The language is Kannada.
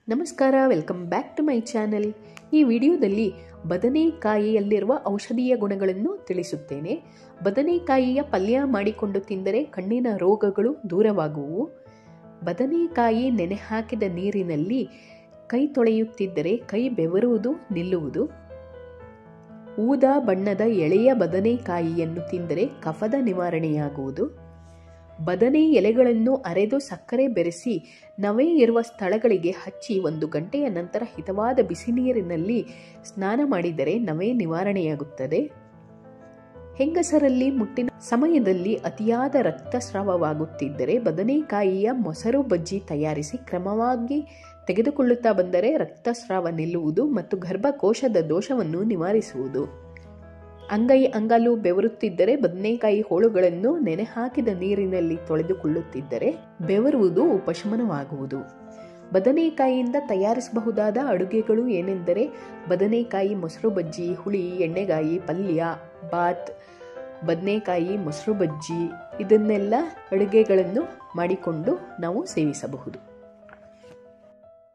ನಮಸ್ಕಾರ, welcome back to my channel. ಈ ವಿಡಿಯೋದಲ್ಲಿ ಬದನೆಕಾಯಿಯಲ್ಲಿರುವ ಔಷಧೀಯ ಗುಣಗಳನ್ನು ತಿಳಿಸುತ್ತೇನೆ. ಬದನೆಕಾಯಿಯ ಪಲ್ಯ ಮಾಡಿಕೊಂಡು ತಿಂದರೆ ಕಣ್ಣಿನ ರೋಗಗಳು ದೂರವಾಗುವು. ಬದನೆಕಾಯಿ ನೆನೆ ಹಾಕಿದ ನೀರಿನಲ್ಲಿ ಕೈ ತೊಳೆಯುತ್ತಿದ್ದರೆ ಕೈ ಬೆವರುವುದು ನಿಲ್ಲುವುದು. ಊದಾ ಬಣ್ಣದ ಎಳೆಯ ಬದನೆಕಾಯಿಯನ್ನು ತಿಂದರೆ ಕಫದ ನಿವಾರಣೆಯಾಗುವುದು. ಬದನೆ ಎಲೆಗಳನ್ನು ಅರೆದು ಸಕ್ಕರೆ ಬೆರೆಸಿ ನವೆ ಇರುವ ಸ್ಥಳಗಳಿಗೆ ಹಚ್ಚಿ 1 ಗಂಟೆಯ ನಂತರ ಹಿತವಾದ ಬಿಸಿ ನೀರಿನಲ್ಲಿ ಸ್ನಾನ ಮಾಡಿದರೆ ನವೆ ನಿವಾರಣೆಯಾಗುತ್ತದೆ. ಹೆಂಗಸರಲ್ಲಿ ಮುಟ್ಟಿನ ಸಮಯದಲ್ಲಿ ಅತಿಯಾದ ರಕ್ತಸ್ರಾವವಾಗುತ್ತಿದ್ದರೆ ಬದನೆಕಾಯಿಯ ಮೊಸರು ಬಜ್ಜಿ ತಯಾರಿಸಿ ಕ್ರಮವಾಗಿ ತೆಗೆದುಕೊಳ್ಳುತ್ತಾ ಬಂದರೆ ರಕ್ತಸ್ರಾವ ನಿಲ್ಲುವುದು ಮತ್ತು ಗರ್ಭಕೋಶದ ದೋಷವನ್ನು ನಿವಾರಿಸುವುದು. ಅಂಗೈ ಅಂಗಾಲು ಬೆವರುತ್ತಿದ್ದರೆ ಬದನೆಕಾಯಿ ಹೋಳುಗಳನ್ನು ನೆನೆ ಹಾಕಿದ ನೀರಿನಲ್ಲಿ ತೊಳೆದುಕೊಳ್ಳುತ್ತಿದ್ದರೆ ಬೆವರುವುದು ಉಪಶಮನವಾಗುವುದು. ಬದನೆಕಾಯಿಯಿಂದ ತಯಾರಿಸಬಹುದಾದ ಅಡುಗೆಗಳು ಏನೆಂದರೆ ಬದನೆಕಾಯಿ ಮೊಸರು ಬಜ್ಜಿ, ಹುಳಿ, ಎಣ್ಣೆಗಾಯಿ ಪಲ್ಯ, ಬಾತ್, ಬದನೆಕಾಯಿ ಮೊಸರು ಬಜ್ಜಿ, ಇದನ್ನೆಲ್ಲ ಅಡುಗೆಗಳನ್ನು ಮಾಡಿಕೊಂಡು ನಾವು ಸೇವಿಸಬಹುದು.